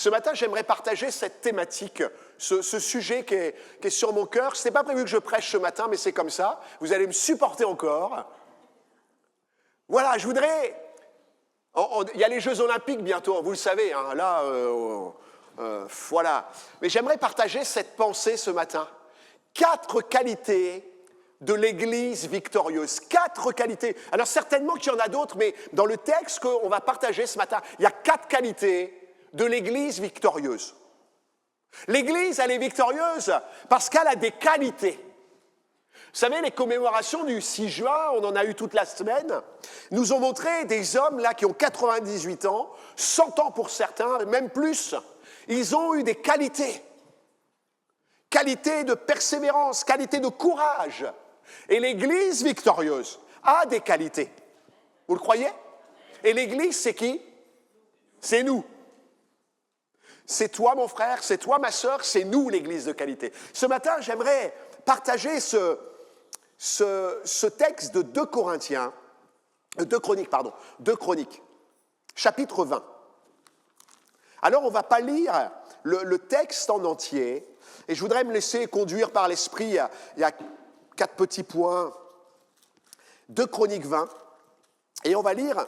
Ce matin, j'aimerais partager cette thématique, ce sujet qui est sur mon cœur. Ce n'est pas prévu que je prêche ce matin, mais c'est comme ça. Vous allez me supporter encore. Voilà, je voudrais... Il y a les Jeux Olympiques bientôt, vous le savez. Hein, là, voilà. Mais j'aimerais partager cette pensée ce matin. 4 qualités de l'Église victorieuse. 4 qualités. Alors certainement qu'il y en a d'autres, mais dans le texte qu'on va partager ce matin, il y a 4 qualités de l'Église victorieuse. L'Église, elle est victorieuse parce qu'elle a des qualités. Vous savez, les commémorations du 6 juin, on en a eu toute la semaine, nous ont montré des hommes là qui ont 98 ans, 100 ans pour certains, même plus. Ils ont eu des qualités. Qualité de persévérance, qualité de courage. Et l'Église victorieuse a des qualités. Vous le croyez? Et l'Église, c'est qui? C'est nous. C'est toi, mon frère, c'est toi, ma sœur, c'est nous, l'Église de qualité. Ce matin, j'aimerais partager ce texte de 2 Chroniques, chapitre 20. Alors, on ne va pas lire le texte en entier, et je voudrais me laisser conduire par l'Esprit. Il y a 4 petits points. 2 Chroniques 20, et on va lire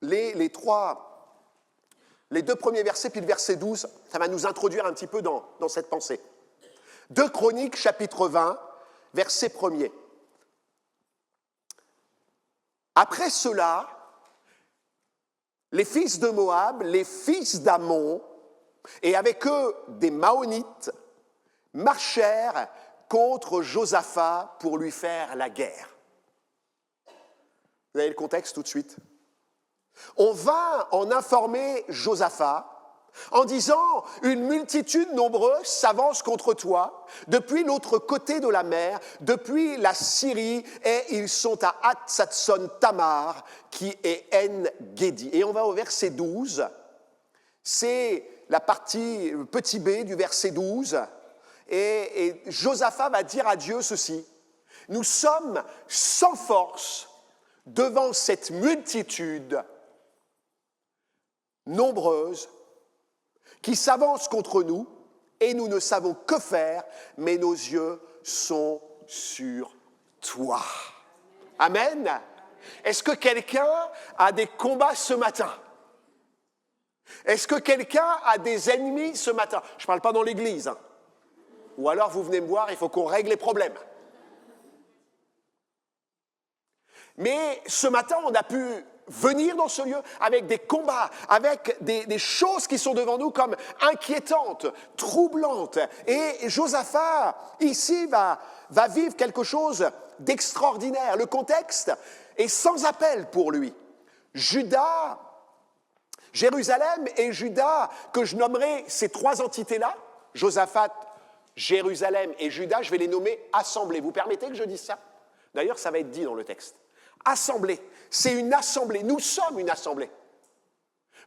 les 2 premiers versets, puis le verset 12, ça va nous introduire un petit peu dans cette pensée. 2 Chroniques, chapitre 20, verset 1er. Après cela, les fils de Moab, les fils d'Ammon, et avec eux des Maonites, marchèrent contre Josaphat pour lui faire la guerre. Vous avez le contexte tout de suite? On va en informer Josaphat en disant « Une multitude nombreuse s'avance contre toi depuis l'autre côté de la mer, depuis la Syrie, et ils sont à Hatzatson Tamar, qui est En-Gedi. » Et on va au verset 12. C'est la partie petit b du verset 12. Et Josaphat va dire à Dieu ceci: « Nous sommes sans force devant cette multitude nombreuse qui s'avance contre nous, et nous ne savons que faire, mais nos yeux sont sur toi. » Amen. Est-ce que quelqu'un a des combats ce matin? Est-ce que quelqu'un a des ennemis ce matin? Je ne parle pas dans l'église. Hein. Ou alors vous venez me voir, il faut qu'on règle les problèmes. Mais ce matin, on a pu venir dans ce lieu avec des combats, avec des choses qui sont devant nous comme inquiétantes, troublantes. Et Josaphat, ici, va vivre quelque chose d'extraordinaire. Le contexte est sans appel pour lui. Juda, Jérusalem et Juda, que je nommerai ces 3 entités-là, Josaphat, Jérusalem et Juda, je vais les nommer assemblées. Vous permettez que je dise ça? D'ailleurs, ça va être dit dans le texte. Assemblée, c'est une assemblée, nous sommes une assemblée.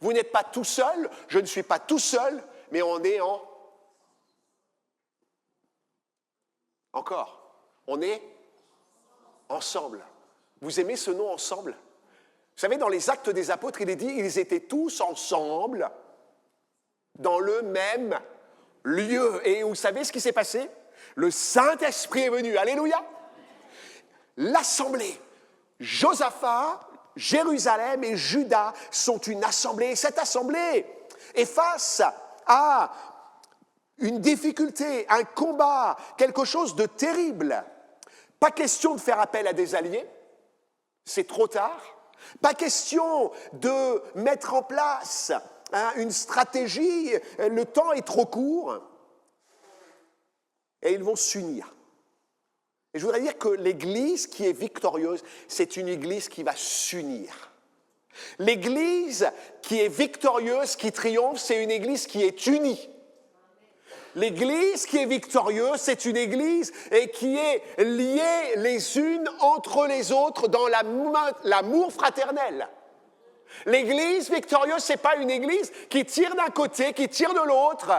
Vous n'êtes pas tout seul, je ne suis pas tout seul, mais on est on est ensemble. Vous aimez ce nom ensemble? Vous savez, dans les Actes des Apôtres, il est dit, ils étaient tous ensemble, dans le même lieu. Et vous savez ce qui s'est passé? Le Saint-Esprit est venu, alléluia. L'assemblée, Josaphat, Jérusalem et Juda sont une assemblée. Et cette assemblée est face à une difficulté, un combat, quelque chose de terrible. Pas question de faire appel à des alliés, c'est trop tard. Pas question de mettre en place une stratégie, le temps est trop court. Et ils vont s'unir. Et je voudrais dire que l'Église qui est victorieuse, c'est une Église qui va s'unir. L'Église qui est victorieuse, qui triomphe, c'est une Église qui est unie. L'Église qui est victorieuse, c'est une Église qui est liée les unes entre les autres dans l'amour fraternel. L'Église victorieuse, ce n'est pas une Église qui tire d'un côté, qui tire de l'autre.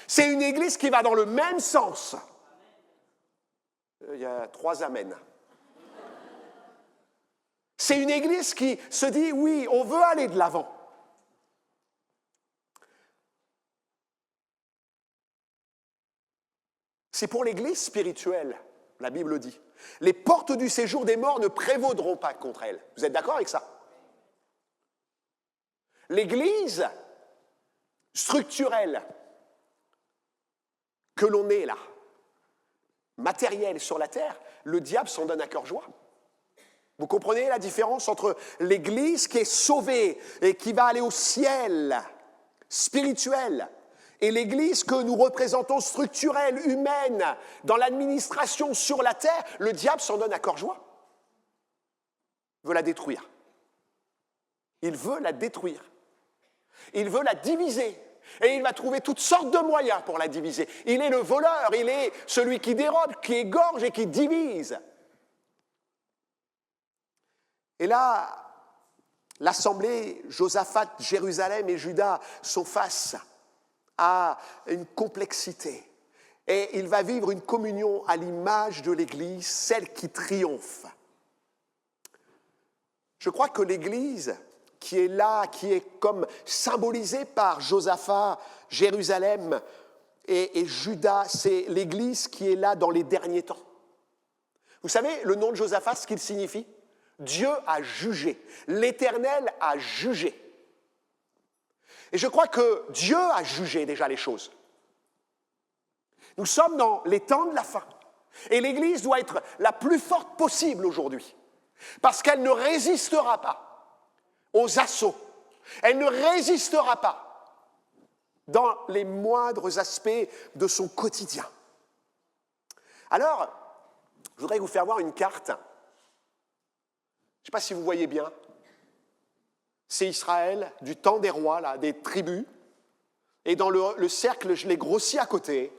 C'est une Église qui va dans le même sens. Il y a 3 amens. C'est une Église qui se dit, oui, on veut aller de l'avant. c'est pour l'Église spirituelle, la Bible dit. Les portes du séjour des morts ne prévaudront pas contre elle. Vous êtes d'accord avec ça? L'Église structurelle que l'on est là, matérielle sur la terre, le diable s'en donne à cœur joie. Vous comprenez la différence entre l'Église qui est sauvée et qui va aller au ciel, spirituel, et l'Église que nous représentons structurelle, humaine, dans l'administration sur la terre, le diable s'en donne à cœur joie. Il veut la détruire. Il veut la détruire. Il veut la diviser. Et il va trouver toutes sortes de moyens pour la diviser. Il est le voleur, il est celui qui dérobe, qui égorge et qui divise. Et là, l'assemblée, Josaphat, Jérusalem et Juda sont face à une complexité. Et il va vivre une communion à l'image de l'Église, celle qui triomphe. Je crois que l'Église qui est là, qui est comme symbolisée par Josaphat, Jérusalem et Juda, c'est l'Église qui est là dans les derniers temps. Vous savez, le nom de Josaphat, ce qu'il signifie? Dieu a jugé, l'Éternel a jugé. Et je crois que Dieu a jugé déjà les choses. Nous sommes dans les temps de la fin. Et l'Église doit être la plus forte possible aujourd'hui. Parce qu'elle ne résistera pas aux assauts. Elle ne résistera pas dans les moindres aspects de son quotidien. Alors, je voudrais vous faire voir une carte. Je ne sais pas si vous voyez bien. C'est Israël, du temps des rois, là, des tribus. Et dans le cercle, je l'ai grossi à côté.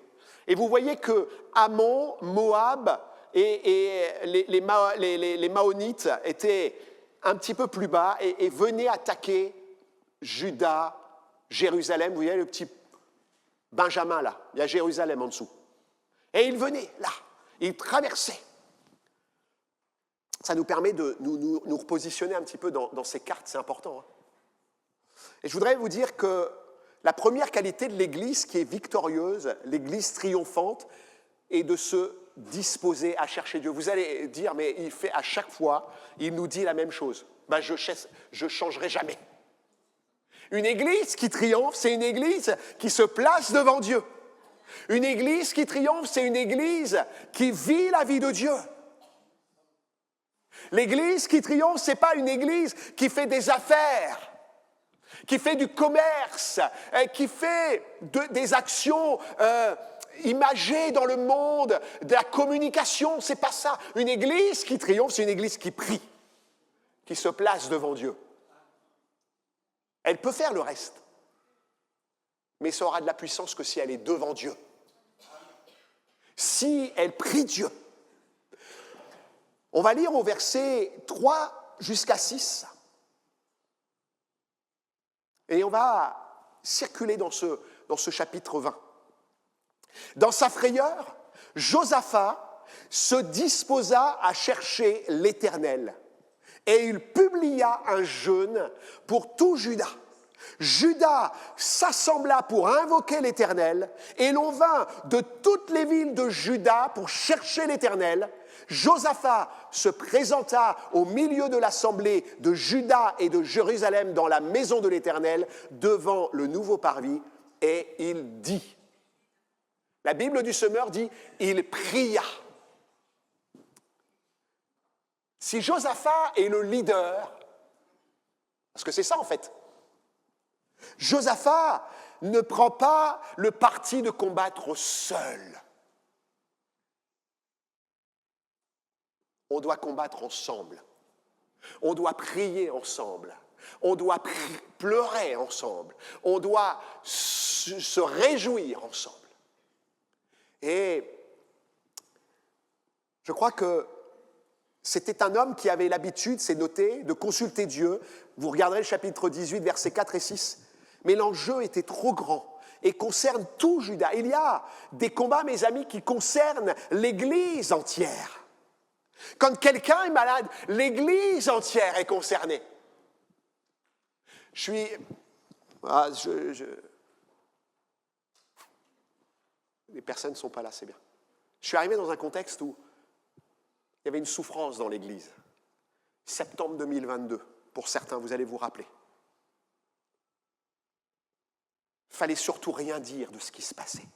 Et vous voyez que Ammon, Moab et les Maonites étaient un petit peu plus bas et venaient attaquer Juda, Jérusalem. Vous voyez le petit Benjamin là, il y a Jérusalem en dessous. Et ils venaient là, ils traversaient. Ça nous permet de nous repositionner un petit peu dans ces cartes, c'est important. Et je voudrais vous dire que la première qualité de l'Église qui est victorieuse, l'Église triomphante, est de se disposer à chercher Dieu. Vous allez dire, mais il fait à chaque fois, il nous dit la même chose. Ben, je ne changerai jamais. Une Église qui triomphe, c'est une Église qui se place devant Dieu. Une Église qui triomphe, c'est une Église qui vit la vie de Dieu. L'Église qui triomphe, ce n'est pas une Église qui fait des affaires, qui fait du commerce, qui fait des actions imagées dans le monde, de la communication, ce n'est pas ça. Une Église qui triomphe, c'est une Église qui prie, qui se place devant Dieu. Elle peut faire le reste, mais ça aura de la puissance que si elle est devant Dieu. Si elle prie Dieu. On va lire au verset 3 jusqu'à 6. Et on va circuler dans ce chapitre 20. Dans sa frayeur, Josaphat se disposa à chercher l'Éternel. Et il publia un jeûne pour tout Juda. Juda s'assembla pour invoquer l'Éternel, et l'on vint de toutes les villes de Juda pour chercher l'Éternel. Josaphat se présenta au milieu de l'assemblée de Juda et de Jérusalem dans la maison de l'Éternel, devant le nouveau parvis, et il dit, la Bible du Semeur dit, il pria. Si Josaphat est le leader, parce que c'est ça en fait, Josaphat ne prend pas le parti de combattre seul. On doit combattre ensemble. On doit prier ensemble. On doit pleurer ensemble. On doit se réjouir ensemble. Et je crois que c'était un homme qui avait l'habitude, c'est noté, de consulter Dieu. Vous regarderez le chapitre 18, versets 4 et 6. Mais l'enjeu était trop grand et concerne tout Juda. Il y a des combats, mes amis, qui concernent l'Église entière. Quand quelqu'un est malade, l'Église entière est concernée. Les personnes ne sont pas là, c'est bien. Je suis arrivé dans un contexte où il y avait une souffrance dans l'Église. Septembre 2022, pour certains, vous allez vous rappeler. Il ne fallait surtout rien dire de ce qui se passait.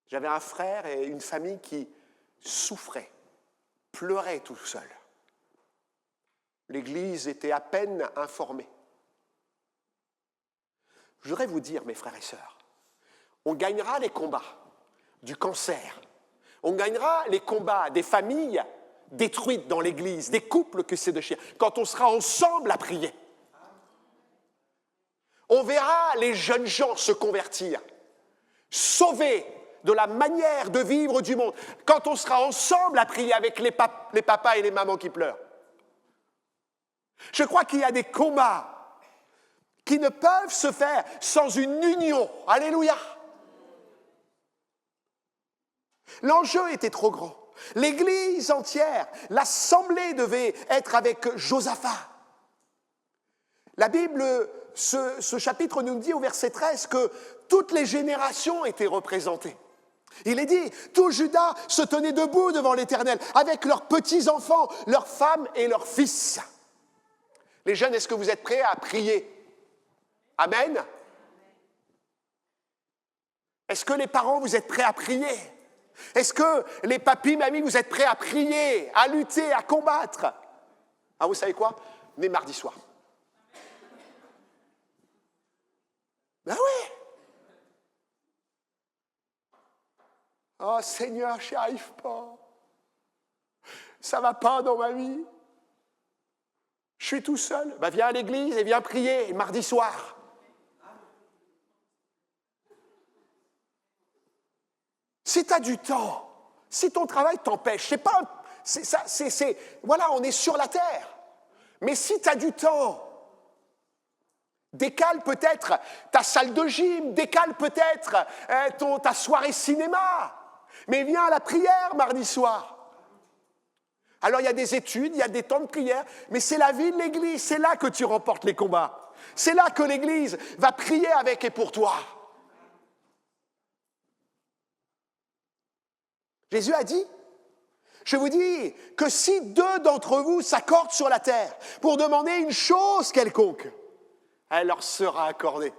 J'avais un frère et une famille qui souffraient, pleuraient tout seuls. L'Église était à peine informée. Je voudrais vous dire, mes frères et sœurs, on gagnera les combats du cancer, on gagnera les combats des familles détruites dans l'Église, des couples que c'est de chiens, quand on sera ensemble à prier. On verra les jeunes gens se convertir, sauvés de la manière de vivre du monde, quand on sera ensemble à prier avec les papas et les mamans qui pleurent. Je crois qu'il y a des combats qui ne peuvent se faire sans une union. Alléluia! L'enjeu était trop grand. L'Église entière, l'assemblée devait être avec Josaphat. La Bible, ce chapitre nous dit au verset 13 que toutes les générations étaient représentées. Il est dit, tout Juda se tenait debout devant l'Éternel, avec leurs petits-enfants, leurs femmes et leurs fils. Les jeunes, est-ce que vous êtes prêts à prier? Amen. Est-ce que les parents, vous êtes prêts à prier? Est-ce que les papis, mamies, vous êtes prêts à prier, à lutter, à combattre? Ah, vous savez quoi? Mais mardi soir. Ben oui. Oh Seigneur, je n'y arrive pas. Ça ne va pas dans ma vie. Je suis tout seul. Ben viens à l'église et viens prier mardi soir. Si tu as du temps, si ton travail t'empêche, voilà, on est sur la terre. Mais si tu as du temps, décale peut-être ta salle de gym, décale peut-être ta soirée cinéma, mais viens à la prière mardi soir. Alors il y a des études, il y a des temps de prière, mais c'est la vie de l'Église, c'est là que tu remportes les combats. C'est là que l'Église va prier avec et pour toi. Jésus a dit, je vous dis que si 2 d'entre vous s'accordent sur la terre pour demander une chose quelconque, elle leur sera accordée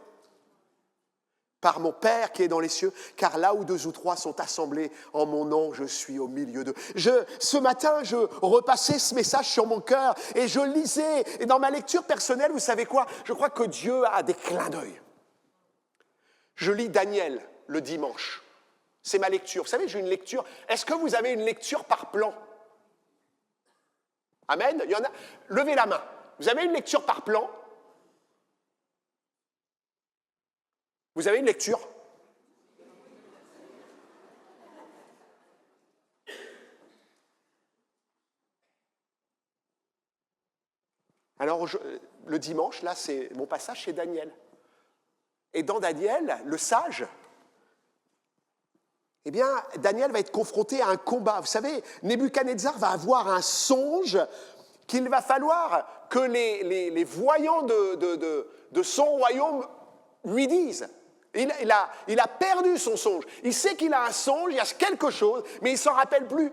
par mon Père qui est dans les cieux, car là où 2 ou 3 sont assemblés en mon nom, je suis au milieu d'eux. Ce matin, je repassais ce message sur mon cœur et je lisais. Et dans ma lecture personnelle, vous savez quoi? Je crois que Dieu a des clins d'œil. Je lis Daniel le dimanche. C'est ma lecture. Vous savez, j'ai une lecture. Est-ce que vous avez une lecture par plan? Amen. Il y en a. Levez la main. Vous avez une lecture par plan? Vous avez une lecture? Alors, le dimanche, là, c'est mon passage chez Daniel. Et dans Daniel, le sage, eh bien, Daniel va être confronté à un combat. Vous savez, Nebuchadnezzar va avoir un songe qu'il va falloir que les voyants de son royaume lui disent. Il a perdu son songe. Il sait qu'il a un songe, il y a quelque chose, mais il ne s'en rappelle plus.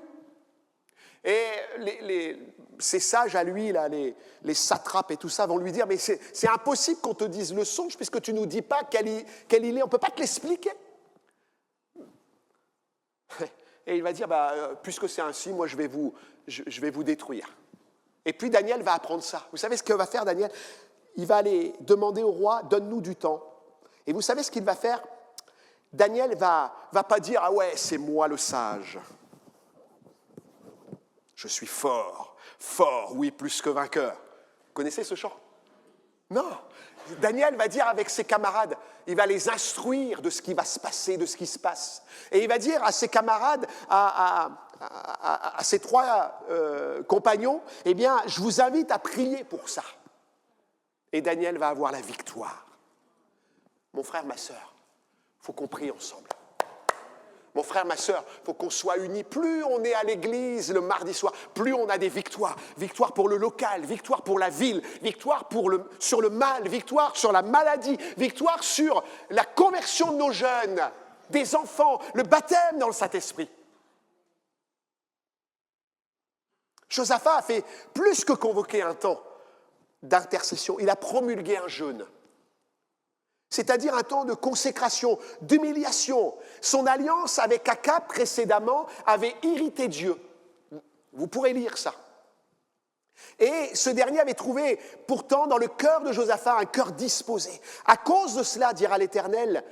Et ces sages à lui, là, les satrapes et tout ça, vont lui dire, mais c'est impossible qu'on te dise le songe puisque tu ne nous dis pas quel il est, on ne peut pas te l'expliquer. Et il va dire, puisque c'est ainsi, moi je vais vous détruire. Et puis Daniel va apprendre ça. Vous savez ce que va faire Daniel? Il va aller demander au roi, donne-nous du temps. Et vous savez ce qu'il va faire? Daniel va pas dire, ah ouais, c'est moi le sage. Je suis fort, oui, plus que vainqueur. Vous connaissez ce chant? Non. Daniel va dire avec ses camarades, il va les instruire de ce qui va se passer, de ce qui se passe. Et il va dire à ses camarades, à ses 3 compagnons, eh bien, je vous invite à prier pour ça. Et Daniel va avoir la victoire. Mon frère, ma sœur, il faut qu'on prie ensemble. Mon frère, ma sœur, il faut qu'on soit unis. Plus on est à l'église le mardi soir, plus on a des victoires. Victoire pour le local, victoire pour la ville, victoire sur le mal, victoire sur la maladie, victoire sur la conversion de nos jeunes. des enfants, le baptême dans le Saint-Esprit. Josaphat a fait plus que convoquer un temps d'intercession. Il a promulgué un jeûne. C'est-à-dire un temps de consécration, d'humiliation. Son alliance avec Akab précédemment avait irrité Dieu. Vous pourrez lire ça. Et ce dernier avait trouvé pourtant dans le cœur de Josaphat un cœur disposé. À cause de cela, dira l'Éternel,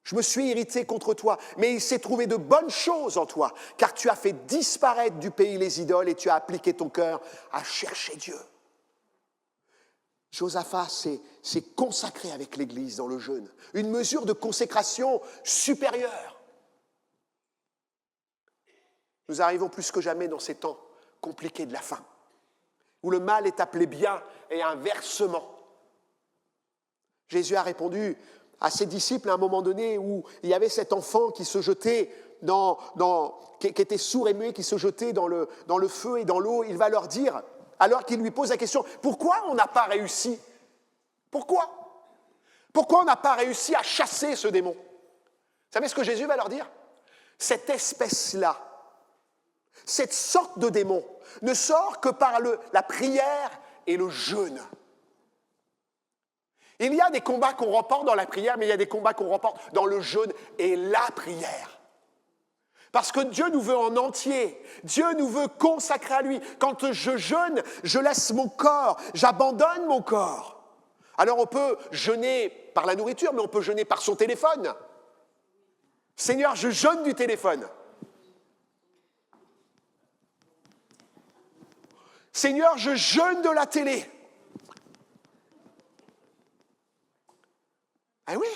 je me suis irrité contre toi, mais il s'est trouvé de bonnes choses en toi, car tu as fait disparaître du pays les idoles et tu as appliqué ton cœur à chercher Dieu. Josaphat s'est consacré avec l'Église dans le jeûne, une mesure de consécration supérieure. Nous arrivons plus que jamais dans ces temps compliqués de la fin, où le mal est appelé bien et inversement. Jésus a répondu à ses disciples à un moment donné où il y avait cet enfant qui se jetait qui était sourd et muet, qui se jetait dans le feu et dans l'eau. Il va leur dire, alors qu'il lui pose la question, pourquoi on n'a pas réussi ? Pourquoi on n'a pas réussi à chasser ce démon ? Vous savez ce que Jésus va leur dire ? Cette espèce-là, cette sorte de démon, ne sort que par la prière et le jeûne. Il y a des combats qu'on remporte dans la prière, mais il y a des combats qu'on remporte dans le jeûne et la prière. Parce que Dieu nous veut en entier. Dieu nous veut consacrer à lui. Quand je jeûne, je laisse mon corps, j'abandonne mon corps. Alors on peut jeûner par la nourriture, mais on peut jeûner par son téléphone. Seigneur, je jeûne du téléphone. Seigneur, je jeûne de la télé. Ah oui.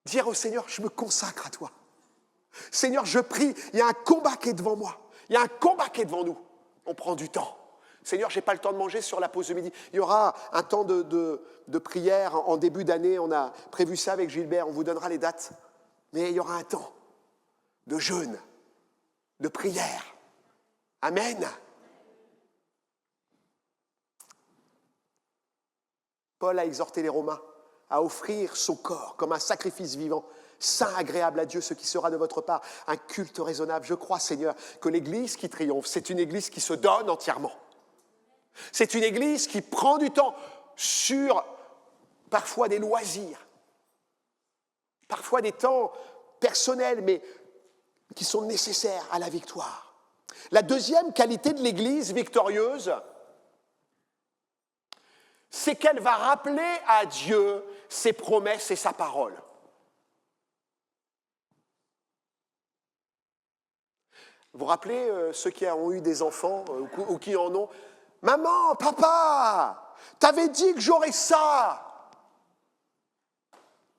Dire au Seigneur, je me consacre à toi. Seigneur, je prie, il y a un combat qui est devant moi. Il y a un combat qui est devant nous. On prend du temps. Seigneur, je n'ai pas le temps de manger sur la pause de midi. Il y aura un temps de prière en début d'année. On a prévu ça avec Gilbert. On vous donnera les dates. Mais il y aura un temps de jeûne, de prière. Amen. Paul a exhorté les Romains à offrir son corps comme un sacrifice vivant, saint, agréable à Dieu, ce qui sera de votre part un culte raisonnable. Je crois, Seigneur, que l'Église qui triomphe, c'est une Église qui se donne entièrement. C'est une Église qui prend du temps sur parfois des loisirs, parfois des temps personnels, mais qui sont nécessaires à la victoire. La deuxième qualité de l'Église victorieuse, c'est qu'elle va rappeler à Dieu ses promesses et sa parole. Vous vous rappelez ceux qui ont eu des enfants ou qui en ont ? Maman, papa, t'avais dit que j'aurais ça.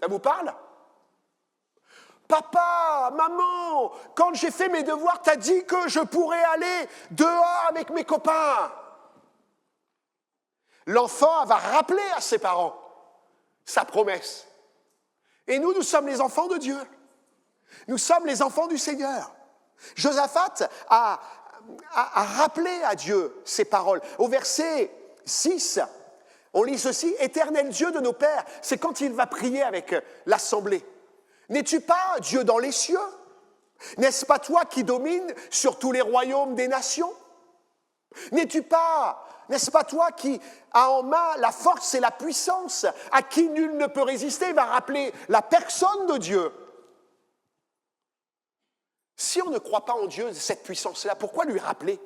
Ça vous parle ? Papa, maman, quand j'ai fait mes devoirs, t'as dit que je pourrais aller dehors avec mes copains. L'enfant va rappeler à ses parents sa promesse. Et nous sommes les enfants de Dieu. Nous sommes les enfants du Seigneur. Josaphat a rappelé à Dieu ses paroles. Au verset 6, on lit ceci, « Éternel Dieu de nos pères », c'est quand il va prier avec l'assemblée. « N'es-tu pas Dieu dans les cieux ? N'est-ce pas toi qui domines sur tous les royaumes des nations ? N'est-ce pas toi qui as en main la force et la puissance, à qui nul ne peut résister ?» Il va rappeler la personne de Dieu. Si on ne croit pas en Dieu, cette puissance-là, pourquoi lui rappeler ?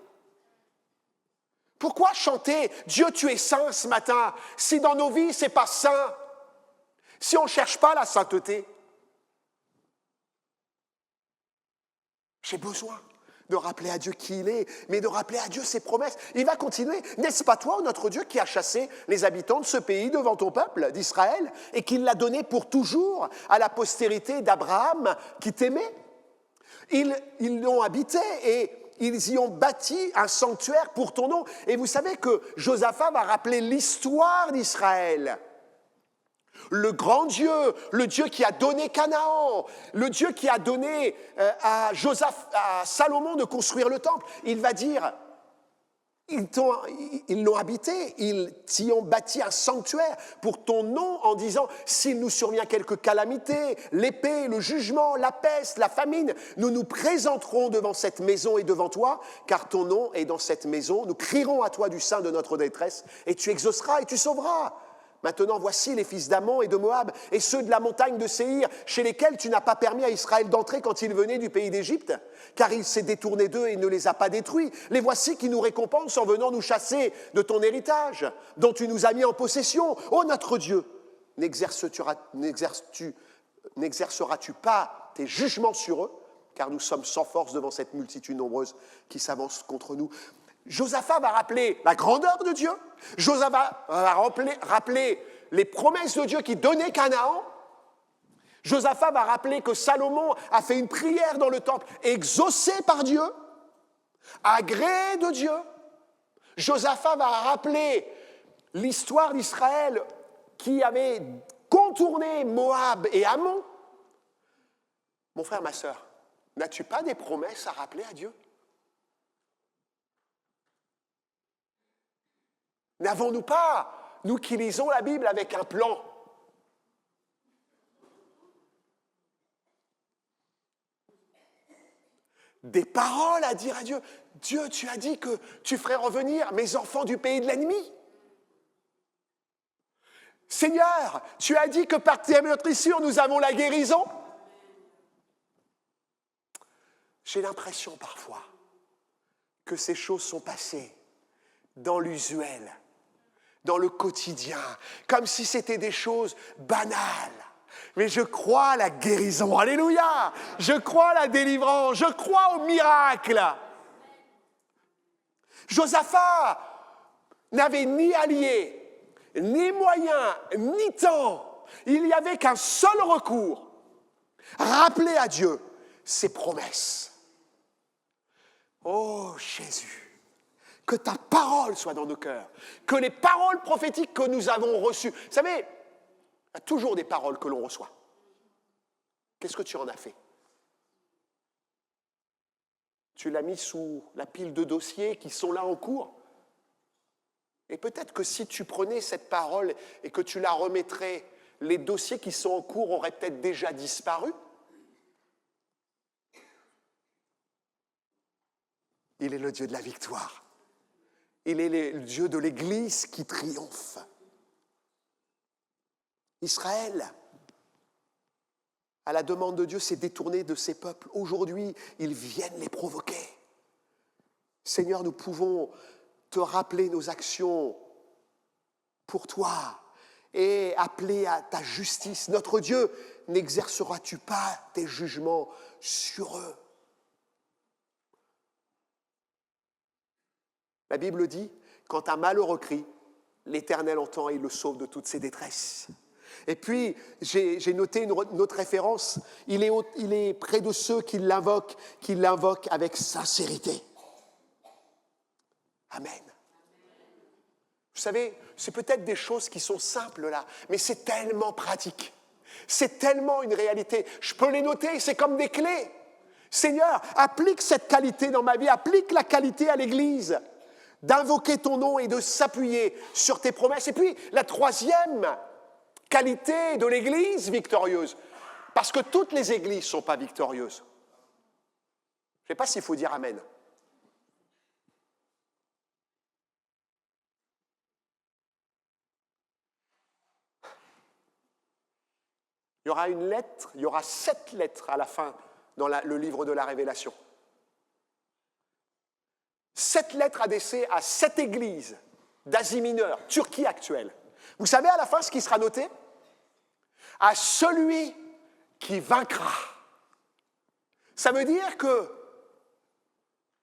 Pourquoi chanter « Dieu, tu es saint » ce matin, si dans nos vies, ce n'est pas saint, si on ne cherche pas la sainteté ? J'ai besoin de rappeler à Dieu qui il est, mais de rappeler à Dieu ses promesses. Il va continuer. N'est-ce pas toi, notre Dieu, qui a chassé les habitants de ce pays devant ton peuple, d'Israël, et qui l'a donné pour toujours à la postérité d'Abraham qui t'aimait ? Ils l'ont habité et ils y ont bâti un sanctuaire pour ton nom. Et vous savez que Josaphat va rappeler l'histoire d'Israël. Le grand Dieu, le Dieu qui a donné Canaan, le Dieu qui a donné à Salomon de construire le temple. Il va dire, Ils l'ont habité, ils t'y ont bâti un sanctuaire pour ton nom en disant, s'il nous survient quelque calamité, l'épée, le jugement, la peste, la famine, nous nous présenterons devant cette maison et devant toi, car ton nom est dans cette maison, nous crierons à toi du sein de notre détresse, et tu exauceras et tu sauveras. Maintenant, voici les fils d'Ammon et de Moab, et ceux de la montagne de Séhir, chez lesquels tu n'as pas permis à Israël d'entrer quand il venait du pays d'Égypte, car il s'est détourné d'eux et ne les a pas détruits. Les voici qui nous récompensent en venant nous chasser de ton héritage, dont tu nous as mis en possession. Ô notre Dieu, n'exerceras-tu pas tes jugements sur eux, car nous sommes sans force devant cette multitude nombreuse qui s'avance contre nous. Josaphat va rappeler la grandeur de Dieu. Josaphat va rappeler les promesses de Dieu qui donnaient Canaan. Josaphat va rappeler que Salomon a fait une prière dans le temple, exaucée par Dieu, agréée de Dieu. Josaphat va rappeler l'histoire d'Israël qui avait contourné Moab et Ammon. Mon frère, ma sœur, n'as-tu pas des promesses à rappeler à Dieu ? N'avons-nous pas, nous qui lisons la Bible avec un plan, des paroles à dire à Dieu? Dieu, tu as dit que tu ferais revenir mes enfants du pays de l'ennemi. Seigneur, tu as dit que par tes meurtrissures, nous avons la guérison. J'ai l'impression parfois que ces choses sont passées dans l'usuel, dans le quotidien, comme si c'était des choses banales. Mais je crois à la guérison, alléluia! Je crois à la délivrance, je crois au miracle. Josaphat n'avait ni alliés, ni moyens, ni temps. Il n'y avait qu'un seul recours, rappeler à Dieu ses promesses. Oh Jésus! Que ta parole soit dans nos cœurs, que les paroles prophétiques que nous avons reçues. Vous savez, il y a toujours des paroles que l'on reçoit. Qu'est-ce que tu en as fait? Tu l'as mis sous la pile de dossiers qui sont là en cours. Et peut-être que si tu prenais cette parole et que tu la remettrais, les dossiers qui sont en cours auraient peut-être déjà disparu. Il est le Dieu de la victoire. Il est le Dieu de l'Église qui triomphe. Israël, à la demande de Dieu, s'est détourné de ses peuples. Aujourd'hui, ils viennent les provoquer. Seigneur, nous pouvons te rappeler nos actions pour toi et appeler à ta justice. Notre Dieu, n'exerceras-tu pas tes jugements sur eux? La Bible dit, quand un malheureux crie, l'Éternel entend et il le sauve de toutes ses détresses. Et puis, j'ai noté une autre référence, il est près de ceux qui l'invoquent avec sincérité. Amen. Vous savez, c'est peut-être des choses qui sont simples là, mais c'est tellement pratique. C'est tellement une réalité. Je peux les noter, c'est comme des clés. Seigneur, applique cette qualité dans ma vie, applique la qualité à l'Église. D'invoquer ton nom et de s'appuyer sur tes promesses. Et puis, la troisième qualité de l'Église victorieuse, parce que toutes les églises ne sont pas victorieuses. Je ne sais pas s'il faut dire amen. Il y aura une lettre, il y aura 7 lettres à la fin dans le livre de la Révélation. 7 lettres adressées à 7 églises d'Asie mineure, Turquie actuelle. Vous savez à la fin ce qui sera noté? À celui qui vaincra. Ça veut dire que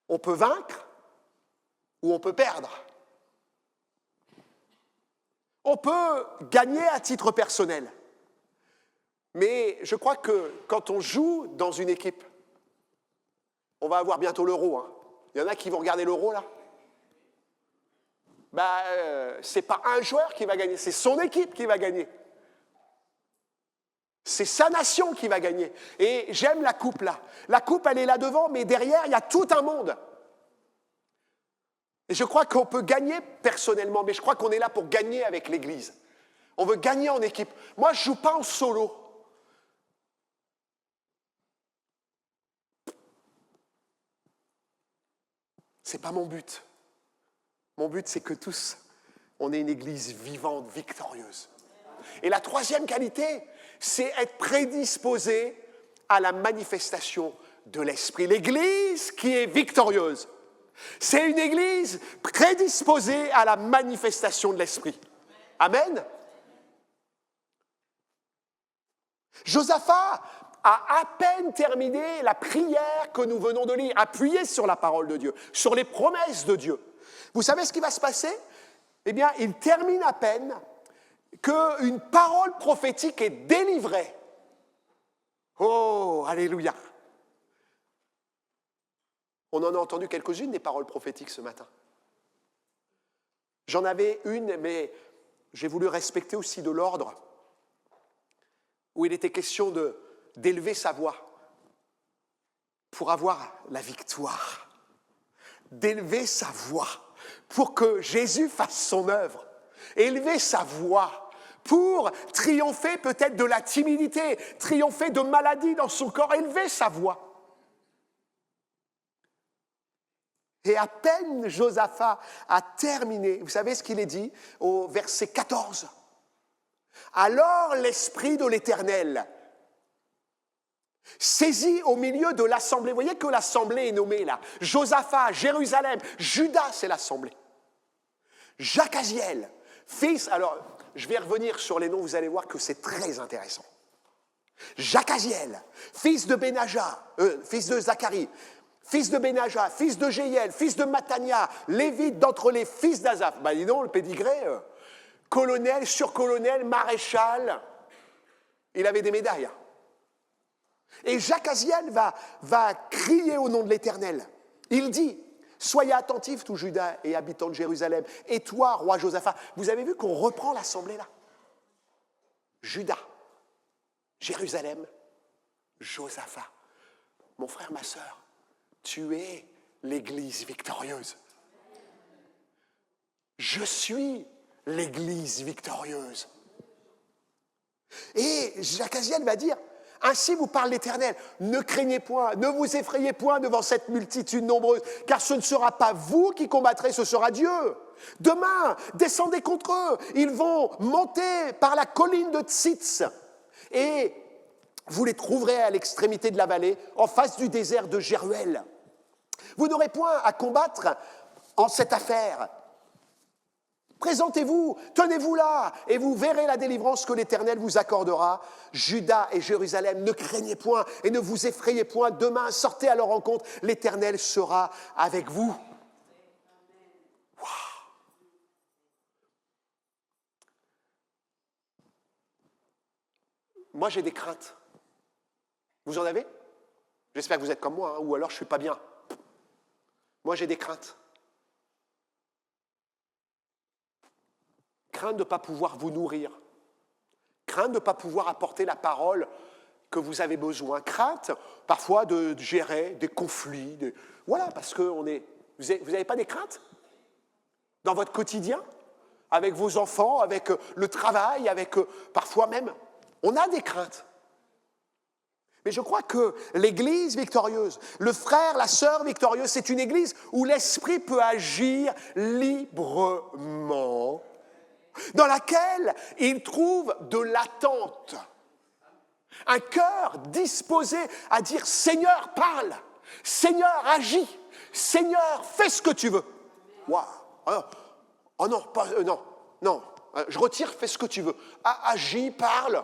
on peut vaincre ou on peut perdre. On peut gagner à titre personnel. Mais je crois que quand on joue dans une équipe, on va avoir bientôt l'Euro, hein. Il y en a qui vont regarder l'Euro, là. C'est pas un joueur qui va gagner, c'est son équipe qui va gagner. C'est sa nation qui va gagner. Et j'aime la coupe, là. La coupe, elle est là devant, mais derrière, il y a tout un monde. Et je crois qu'on peut gagner personnellement, mais je crois qu'on est là pour gagner avec l'Église. On veut gagner en équipe. Moi, je ne joue pas en solo. Ce n'est pas mon but. Mon but, c'est que tous, on ait une Église vivante, victorieuse. Et la troisième qualité, c'est être prédisposé à la manifestation de l'Esprit. L'Église qui est victorieuse, c'est une Église prédisposée à la manifestation de l'Esprit. Amen. Josaphat a à peine terminé la prière que nous venons de lire, appuyé sur la parole de Dieu, sur les promesses de Dieu. Vous savez ce qui va se passer? Eh bien, il termine à peine qu'une parole prophétique est délivrée. Oh, alléluia! On en a entendu quelques-unes des paroles prophétiques ce matin. J'en avais une, mais j'ai voulu respecter aussi de l'ordre, où il était question d'élever sa voix pour avoir la victoire. D'élever sa voix pour que Jésus fasse son œuvre. Élever sa voix pour triompher peut-être de la timidité, triompher de maladies dans son corps, élever sa voix. Et à peine Josaphat a terminé, vous savez ce qu'il est dit au verset 14 ? Alors l'Esprit de l'Éternel saisit au milieu de l'assemblée. Vous voyez que l'assemblée est nommée là. Josaphat, Jérusalem, Juda, c'est l'assemblée. Jacaziel, fils, alors je vais revenir sur les noms, vous allez voir que c'est très intéressant. Jacaziel, fils de fils de Zacharie, fils de Benaja, fils de Jéiel, fils de Matania, lévite d'entre les fils d'Azaph. Ben dis donc, le pédigré, colonel, surcolonel, maréchal, il avait des médailles. Et Jacaziel va crier au nom de l'Éternel. Il dit, soyez attentifs, tout Juda et habitants de Jérusalem, et toi, roi Josaphat. Vous avez vu qu'on reprend l'assemblée là? Juda, Jérusalem, Josaphat. Mon frère, ma sœur, tu es l'Église victorieuse. Je suis l'Église victorieuse. Et Jacaziel va dire, ainsi vous parle l'Éternel, ne craignez point, ne vous effrayez point devant cette multitude nombreuse, car ce ne sera pas vous qui combattrez, ce sera Dieu. Demain, descendez contre eux, ils vont monter par la colline de Tsitz, et vous les trouverez à l'extrémité de la vallée, en face du désert de Jéruel. Vous n'aurez point à combattre en cette affaire. Présentez-vous, tenez-vous là, et vous verrez la délivrance que l'Éternel vous accordera. Juda et Jérusalem, ne craignez point et ne vous effrayez point. Demain, sortez à leur rencontre, l'Éternel sera avec vous. Wow. Moi, j'ai des craintes. Vous en avez? J'espère que vous êtes comme moi, hein, ou alors je ne suis pas bien. Moi, j'ai des craintes. Crainte de ne pas pouvoir vous nourrir. Crainte de ne pas pouvoir apporter la parole que vous avez besoin. Crainte, parfois, de gérer des conflits. Voilà, parce que vous n'avez pas des craintes dans votre quotidien, avec vos enfants, avec le travail, avec parfois même, on a des craintes. Mais je crois que l'Église victorieuse, le frère, la sœur victorieuse, c'est une Église où l'Esprit peut agir librement, dans laquelle il trouve de l'attente. Un cœur disposé à dire « Seigneur, parle ! Seigneur, agis ! Seigneur, fais ce que tu veux !» Wow. Oh non, non, je retire, fais ce que tu veux. Agis, parle.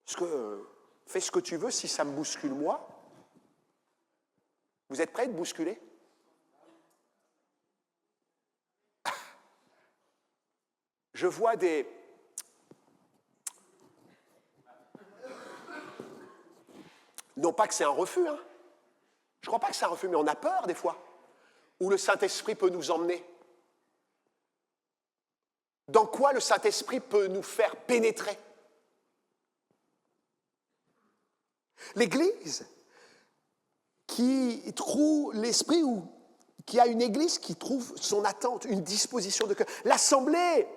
Parce que fais ce que tu veux si ça me bouscule moi. Vous êtes prêts à être bousculés? Je vois non pas que c'est un refus, hein. Je ne crois pas que c'est un refus, mais on a peur des fois, où le Saint-Esprit peut nous emmener. Dans quoi le Saint-Esprit peut nous faire pénétrer? L'Église qui trouve l'Esprit, ou qu'il y a une église qui trouve son attente, une disposition de cœur. L'assemblée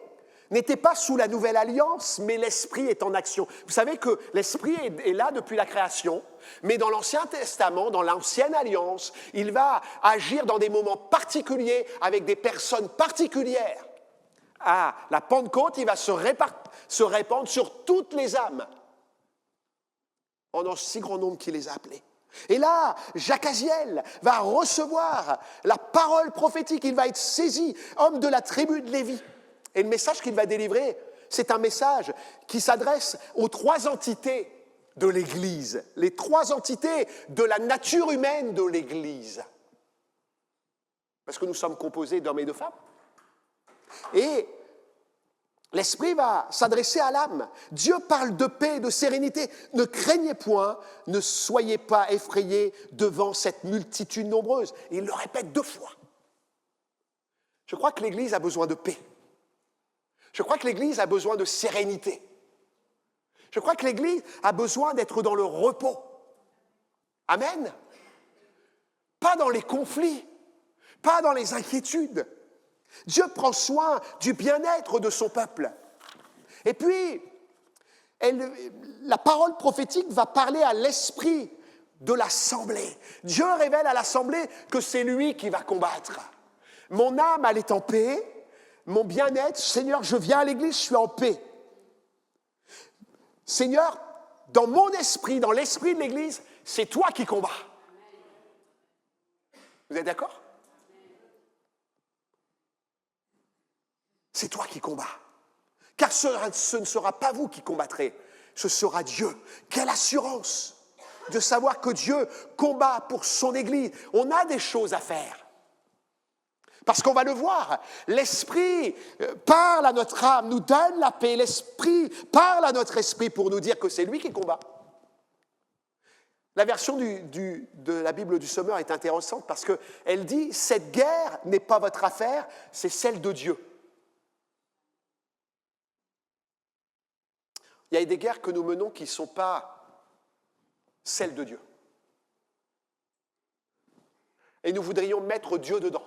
n'était pas sous la nouvelle alliance, mais l'Esprit est en action. Vous savez que l'Esprit est là depuis la création, mais dans l'Ancien Testament, dans l'Ancienne Alliance, il va agir dans des moments particuliers avec des personnes particulières. À la Pentecôte, il va se répandre sur toutes les âmes, en un si grand nombre qu'il les a appelés. Et là, Jacques Aziel va recevoir la parole prophétique, il va être saisi, homme de la tribu de Lévi. Et le message qu'il va délivrer, c'est un message qui s'adresse aux 3 entités de l'Église, les 3 entités de la nature humaine de l'Église. Parce que nous sommes composés d'hommes et de femmes. Et l'Esprit va s'adresser à l'âme. Dieu parle de paix et de sérénité. Ne craignez point, ne soyez pas effrayés devant cette multitude nombreuse. Et il le répète 2 fois. Je crois que l'Église a besoin de paix. Je crois que l'Église a besoin de sérénité. Je crois que l'Église a besoin d'être dans le repos. Amen. Pas dans les conflits, pas dans les inquiétudes. Dieu prend soin du bien-être de son peuple. Et puis, la parole prophétique va parler à l'esprit de l'assemblée. Dieu révèle à l'assemblée que c'est lui qui va combattre. Mon âme, elle est en paix. Mon bien-être, Seigneur, je viens à l'église, je suis en paix. Seigneur, dans mon esprit, dans l'esprit de l'église, c'est toi qui combats. Vous êtes d'accord? C'est toi qui combats. Car ce ne sera pas vous qui combattrez, ce sera Dieu. Quelle assurance de savoir que Dieu combat pour son Église. On a des choses à faire. Parce qu'on va le voir, l'Esprit parle à notre âme, nous donne la paix. L'Esprit parle à notre esprit pour nous dire que c'est lui qui combat. La version de la Bible du Sommeur est intéressante parce qu'elle dit « Cette guerre n'est pas votre affaire, c'est celle de Dieu ». Il y a des guerres que nous menons qui ne sont pas celles de Dieu. Et nous voudrions mettre Dieu dedans.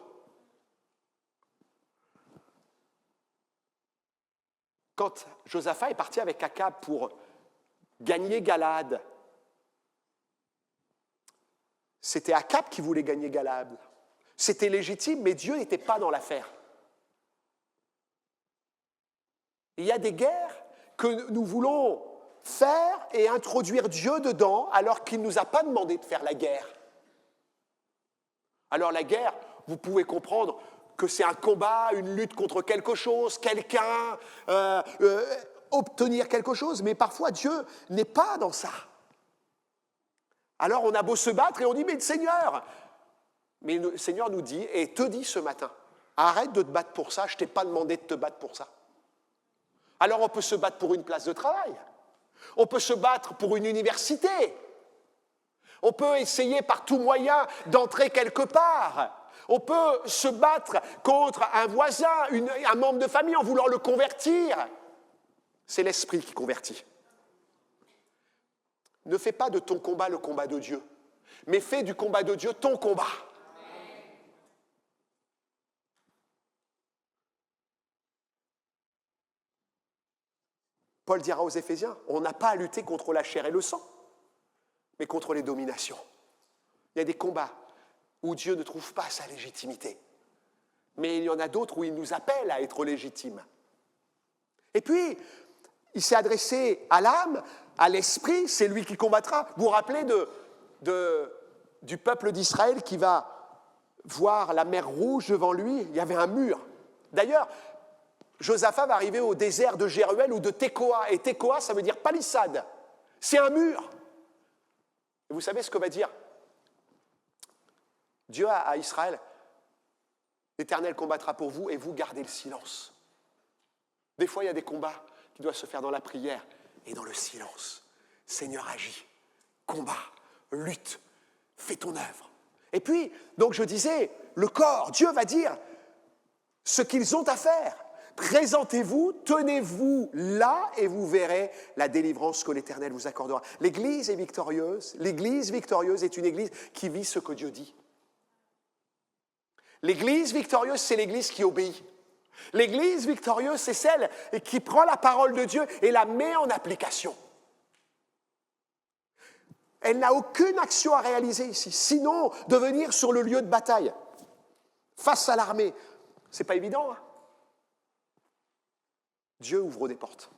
Quand Josaphat est parti avec Akab pour gagner Galade, c'était Akab qui voulait gagner Galade. C'était légitime, mais Dieu n'était pas dans l'affaire. Il y a des guerres que nous voulons faire et introduire Dieu dedans alors qu'il ne nous a pas demandé de faire la guerre. Alors la guerre, vous pouvez comprendre que c'est un combat, une lutte contre quelque chose, quelqu'un, obtenir quelque chose, mais parfois Dieu n'est pas dans ça. Alors on a beau se battre et on dit « mais le Seigneur !» Mais le Seigneur nous dit et te dit ce matin « arrête de te battre pour ça, je ne t'ai pas demandé de te battre pour ça. » Alors on peut se battre pour une place de travail, on peut se battre pour une université, on peut essayer par tout moyen d'entrer quelque part. On peut se battre contre un voisin, un membre de famille en voulant le convertir. C'est l'Esprit qui convertit. Ne fais pas de ton combat le combat de Dieu, mais fais du combat de Dieu ton combat. Paul dira aux Éphésiens, on n'a pas à lutter contre la chair et le sang, mais contre les dominations. Il y a des combats où Dieu ne trouve pas sa légitimité. Mais il y en a d'autres où il nous appelle à être légitimes. Et puis, il s'est adressé à l'âme, à l'esprit, c'est lui qui combattra. Vous vous rappelez du peuple d'Israël qui va voir la mer Rouge devant lui, il y avait un mur. D'ailleurs, Josaphat va arriver au désert de Jéruel ou de Tekoa. Et Tekoa, ça veut dire palissade. C'est un mur. Et vous savez ce que va dire Dieu à Israël, l'Éternel combattra pour vous et vous gardez le silence. Des fois, il y a des combats qui doivent se faire dans la prière et dans le silence. Seigneur, agis, combat, lutte, fais ton œuvre. Et puis, donc je disais, le corps, Dieu va dire ce qu'ils ont à faire. Présentez-vous, tenez-vous là et vous verrez la délivrance que l'Éternel vous accordera. L'Église est victorieuse. L'Église victorieuse est une Église qui vit ce que Dieu dit. L'église victorieuse, c'est l'église qui obéit. L'église victorieuse, c'est celle qui prend la parole de Dieu et la met en application. Elle n'a aucune action à réaliser ici, sinon de venir sur le lieu de bataille, face à l'armée. C'est pas évident, hein? Dieu ouvre des portes.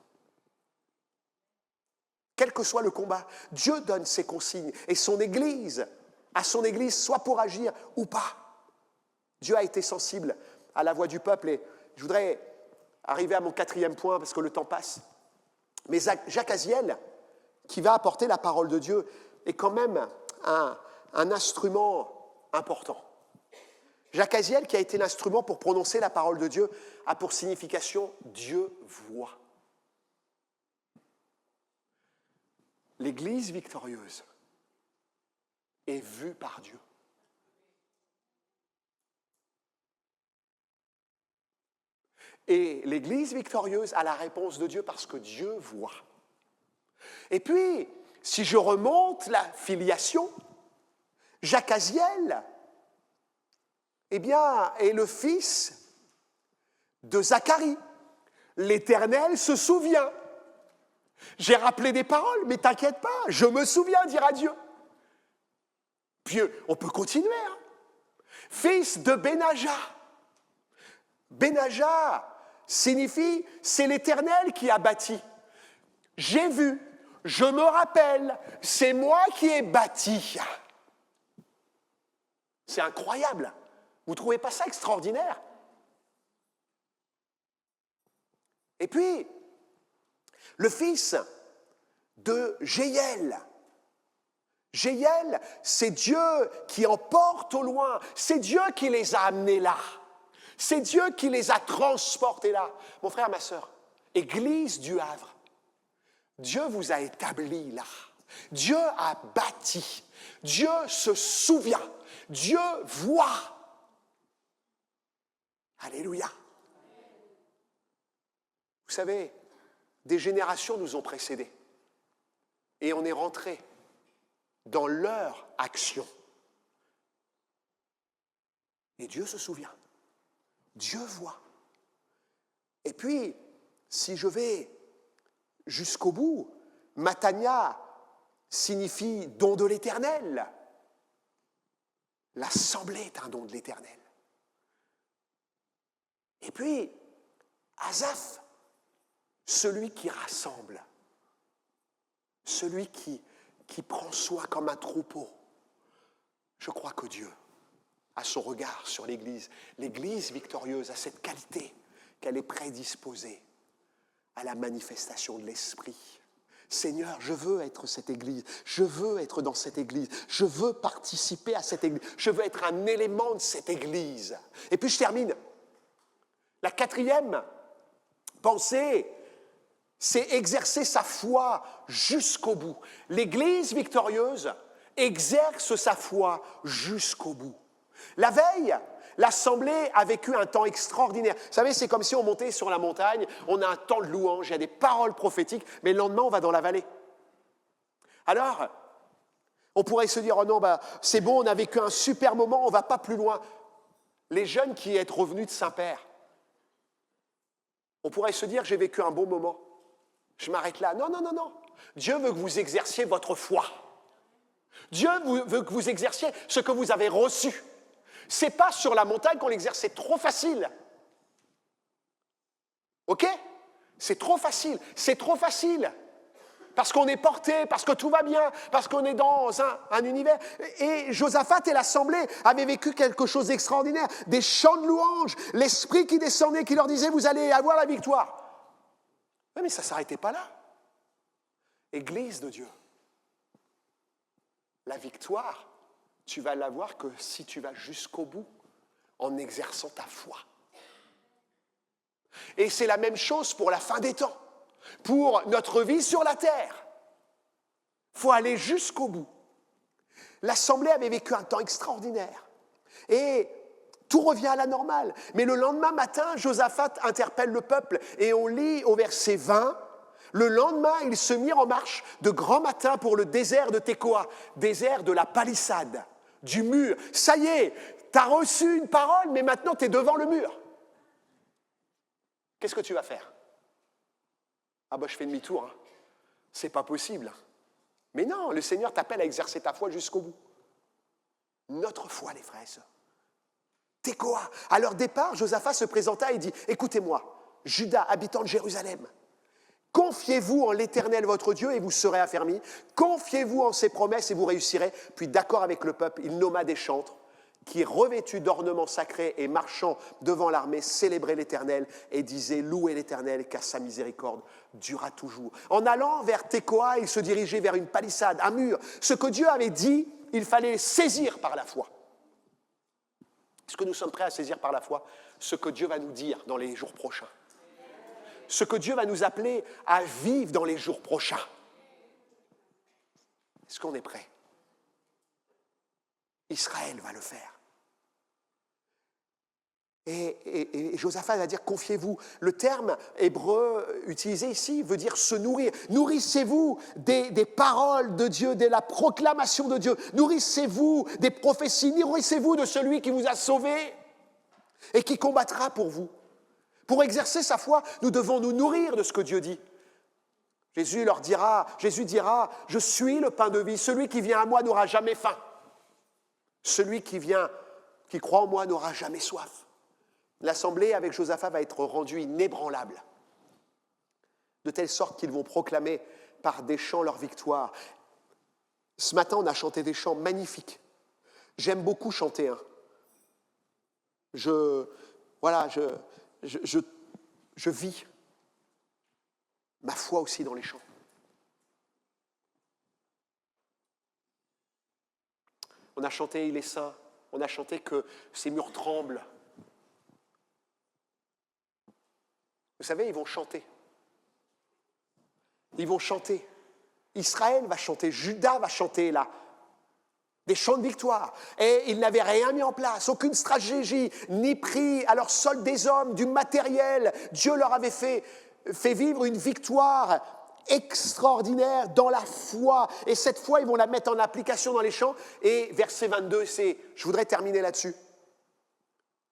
Quel que soit le combat, Dieu donne ses consignes et à son Église, soit pour agir ou pas. Dieu a été sensible à la voix du peuple et je voudrais arriver à mon 4e point parce que le temps passe. Mais Jacaziel, qui va apporter la parole de Dieu, est quand même un instrument important. Jacaziel, qui a été l'instrument pour prononcer la parole de Dieu, a pour signification « Dieu voit ». L'Église victorieuse est vue par Dieu. Et l'Église victorieuse a la réponse de Dieu parce que Dieu voit. Et puis, si je remonte la filiation, Jacaziel, eh bien, est le fils de Zacharie. L'Éternel se souvient. J'ai rappelé des paroles, mais t'inquiète pas, je me souviens, dira Dieu. Puis on peut continuer. Hein. Fils de Benaja. Benaja signifie, c'est l'Éternel qui a bâti. J'ai vu, je me rappelle, c'est moi qui ai bâti. C'est incroyable. Vous ne trouvez pas ça extraordinaire? Et puis, le fils de Jéiel. Jéiel, c'est Dieu qui emporte au loin. C'est Dieu qui les a amenés là. C'est Dieu qui les a transportés là. Mon frère, ma sœur, Église du Havre, Dieu vous a établis là. Dieu a bâti. Dieu se souvient. Dieu voit. Alléluia. Vous savez, des générations nous ont précédés et on est rentré dans leur action. Et Dieu se souvient. Dieu voit. Et puis, si je vais jusqu'au bout, Matania signifie don de l'Éternel. L'assemblée est un don de l'Éternel. Et puis, Asaph, celui qui rassemble, celui qui prend soin comme un troupeau. Je crois que Dieu a son regard sur l'Église. L'Église victorieuse a cette qualité qu'elle est prédisposée à la manifestation de l'Esprit. Seigneur, je veux être cette Église, je veux être dans cette Église, je veux participer à cette Église, je veux être un élément de cette Église. Et puis je termine. La 4e pensée, c'est exercer sa foi jusqu'au bout. L'Église victorieuse exerce sa foi jusqu'au bout. La veille, l'Assemblée a vécu un temps extraordinaire. Vous savez, c'est comme si on montait sur la montagne, on a un temps de louange, il y a des paroles prophétiques, mais le lendemain, on va dans la vallée. Alors, on pourrait se dire, oh non, c'est bon, on a vécu un super moment, on ne va pas plus loin. Les jeunes qui sont revenus de Saint-Père, on pourrait se dire, j'ai vécu un bon moment. Je m'arrête là. Non, non, non, non. Dieu veut que vous exerciez votre foi. Dieu veut que vous exerciez ce que vous avez reçu. Ce n'est pas sur la montagne qu'on l'exerce, c'est trop facile. Ok? C'est trop facile. C'est trop facile. Parce qu'on est porté, parce que tout va bien, parce qu'on est dans un univers. Et Josaphat et l'Assemblée avaient vécu quelque chose d'extraordinaire. Des chants de louange, l'Esprit qui descendait, qui leur disait, vous allez avoir la victoire. Oui, mais ça ne s'arrêtait pas là. Église de Dieu. La victoire, tu vas l'avoir que si tu vas jusqu'au bout en exerçant ta foi. Et c'est la même chose pour la fin des temps, pour notre vie sur la terre. Il faut aller jusqu'au bout. L'Assemblée avait vécu un temps extraordinaire. Et tout revient à la normale. Mais le lendemain matin, Josaphat interpelle le peuple et on lit au verset 20, le lendemain, ils se mirent en marche de grand matin pour le désert de Tekoa, désert de la palissade, du mur. Ça y est, tu as reçu une parole, mais maintenant tu es devant le mur. Qu'est-ce que tu vas faire? Ah ben je fais demi-tour. Hein. C'est pas possible. Mais non, le Seigneur t'appelle à exercer ta foi jusqu'au bout. Notre foi, les frères et sœurs. Tekoa. À leur départ, Josaphat se présenta et dit, écoutez-moi, Judas, habitant de Jérusalem, confiez-vous en l'Éternel votre Dieu et vous serez affermis. Confiez-vous en ses promesses et vous réussirez. Puis d'accord avec le peuple, il nomma des chantres qui, revêtus d'ornements sacrés et marchant devant l'armée, célébraient l'Éternel et disaient « Louez l'Éternel, car sa miséricorde durera toujours. » En allant vers Tekoa, ils se dirigeaient vers une palissade, un mur. Ce que Dieu avait dit, il fallait saisir par la foi. Est-ce que nous sommes prêts à saisir par la foi ce que Dieu va nous dire dans les jours prochains? Ce que Dieu va nous appeler à vivre dans les jours prochains? Est-ce qu'on est prêt? Israël va le faire. Et Josaphat va dire, confiez-vous. Le terme hébreu utilisé ici veut dire se nourrir. Nourrissez-vous des paroles de Dieu, de la proclamation de Dieu. Nourrissez-vous des prophéties. Nourrissez-vous de celui qui vous a sauvés et qui combattra pour vous. Pour exercer sa foi, nous devons nous nourrir de ce que Dieu dit. Jésus dira, je suis le pain de vie. Celui qui vient à moi n'aura jamais faim. Celui qui croit en moi n'aura jamais soif. L'assemblée avec Josaphat va être rendue inébranlable, de telle sorte qu'ils vont proclamer par des chants leur victoire. Ce matin, on a chanté des chants magnifiques. J'aime beaucoup chanter. Hein. Je vis ma foi aussi dans les chants. On a chanté « Il est saint », on a chanté que ces murs tremblent. Vous savez, ils vont chanter. Ils vont chanter. Israël va chanter, Judas va chanter là. Des chants de victoire. Et ils n'avaient rien mis en place, aucune stratégie, ni pris à leur solde des hommes, du matériel. Dieu leur avait fait vivre une victoire extraordinaire dans la foi. Et cette foi, ils vont la mettre en application dans les chants. Et verset 22, je voudrais terminer là-dessus.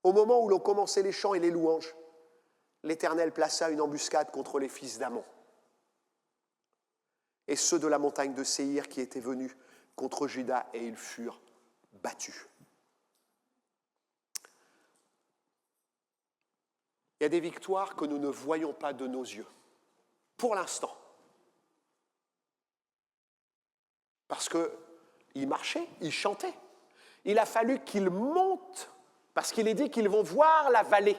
Au moment où l'on commençait les chants et les louanges, l'Éternel plaça une embuscade contre les fils d'Amon et ceux de la montagne de Séhir qui étaient venus contre Juda, et ils furent battus. Il y a des victoires que nous ne voyons pas de nos yeux, pour l'instant. Parce qu'ils marchaient, ils chantaient. Il a fallu qu'ils montent, parce qu'il est dit qu'ils vont voir la vallée.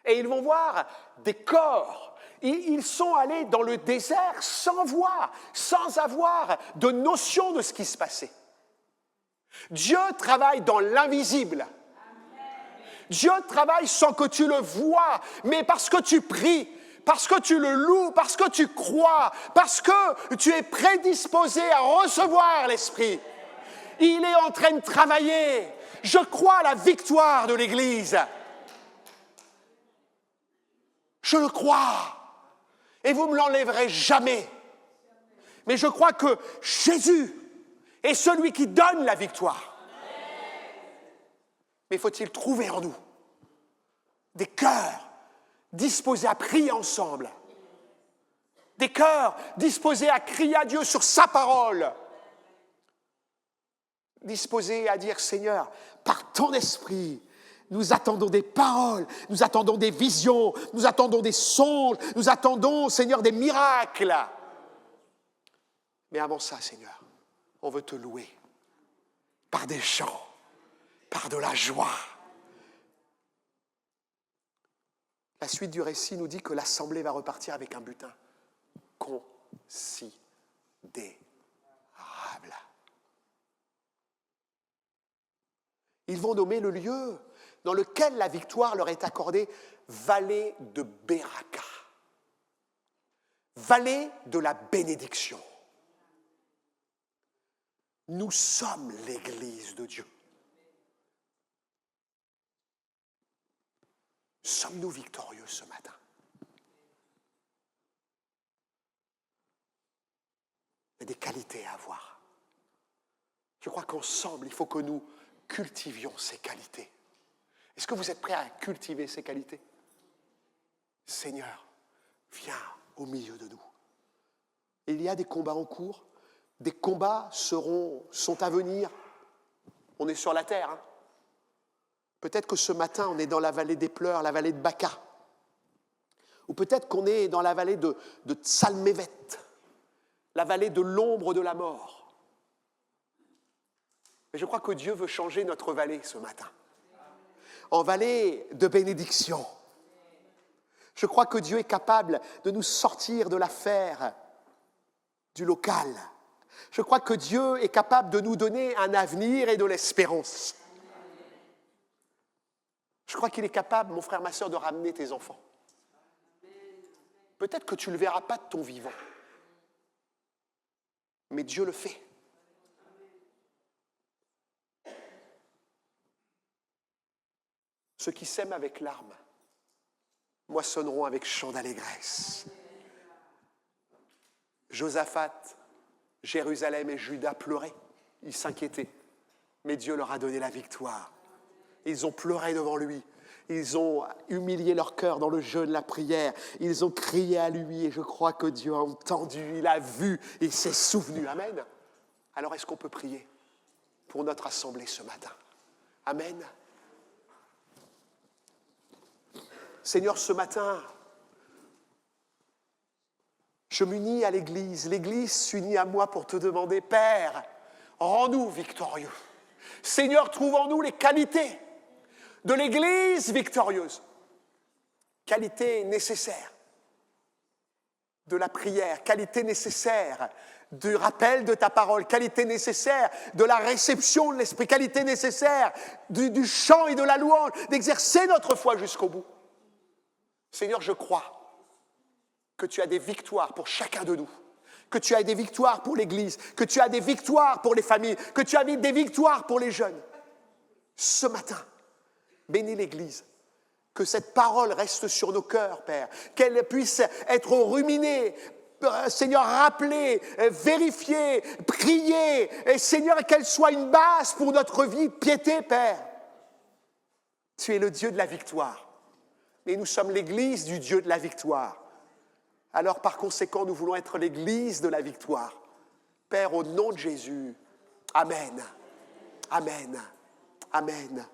Et ils vont voir des corps. Ils sont allés dans le désert sans voir, sans avoir de notion de ce qui se passait. Dieu travaille dans l'invisible. Dieu travaille sans que tu le vois, mais parce que tu pries, parce que tu le loues, parce que tu crois, parce que tu es prédisposé à recevoir l'Esprit. Il est en train de travailler. Je crois à la victoire de l'Église. Je le crois. Et vous ne me l'enlèverez jamais. Mais je crois que Jésus est celui qui donne la victoire. Mais faut-il trouver en nous des cœurs disposés à prier ensemble, des cœurs disposés à crier à Dieu sur sa parole, disposés à dire, Seigneur, par ton esprit, nous attendons des paroles, nous attendons des visions, nous attendons des songes, nous attendons, Seigneur, des miracles. Mais avant ça, Seigneur, on veut te louer par des chants, par de la joie. La suite du récit nous dit que l'assemblée va repartir avec un butin considérable. Ils vont nommer le lieu dans lequel la victoire leur est accordée, vallée de Beraka, vallée de la bénédiction. Nous sommes l'Église de Dieu. Sommes-nous victorieux ce matin? Il y a des qualités à avoir. Je crois qu'ensemble, il faut que nous cultivions ces qualités. Est-ce que vous êtes prêts à cultiver ces qualités? Seigneur, viens au milieu de nous. Il y a des combats en cours, des combats sont à venir. On est sur la terre. Hein. Peut-être que ce matin, on est dans la vallée des pleurs, la vallée de Baca. Ou peut-être qu'on est dans la vallée de Tsalmévet, la vallée de l'ombre de la mort. Mais je crois que Dieu veut changer notre vallée ce matin, en vallée de bénédiction. Je crois que Dieu est capable de nous sortir de l'affaire du local. Je crois que Dieu est capable de nous donner un avenir et de l'espérance. Je crois qu'il est capable, mon frère, ma sœur, de ramener tes enfants. Peut-être que tu ne le verras pas de ton vivant, mais Dieu le fait. Ceux qui sèment avec larmes moissonneront avec chant d'allégresse. Josaphat, Jérusalem et Juda pleuraient, ils s'inquiétaient, mais Dieu leur a donné la victoire. Ils ont pleuré devant lui, ils ont humilié leur cœur dans le jeûne, la prière, ils ont crié à lui et je crois que Dieu a entendu, il a vu, il s'est souvenu. Amen. Alors est-ce qu'on peut prier pour notre assemblée ce matin? Amen. Seigneur, ce matin, je m'unis à l'Église. L'Église s'unit à moi pour te demander, Père, rends-nous victorieux. Seigneur, trouve en nous les qualités de l'Église victorieuse. Qualité nécessaire de la prière, qualité nécessaire du rappel de ta parole, qualité nécessaire de la réception de l'Esprit, qualité nécessaire du chant et de la louange, d'exercer notre foi jusqu'au bout. Seigneur, je crois que tu as des victoires pour chacun de nous, que tu as des victoires pour l'Église, que tu as des victoires pour les familles, que tu as des victoires pour les jeunes. Ce matin, bénis l'Église, que cette parole reste sur nos cœurs, Père, qu'elle puisse être ruminée, Seigneur, rappelée, vérifiée, priée, et Seigneur, qu'elle soit une base pour notre vie de piété, Père. Tu es le Dieu de la victoire, et nous sommes l'Église du Dieu de la victoire. Alors, par conséquent, nous voulons être l'Église de la victoire. Père, au nom de Jésus, Amen. Amen. Amen.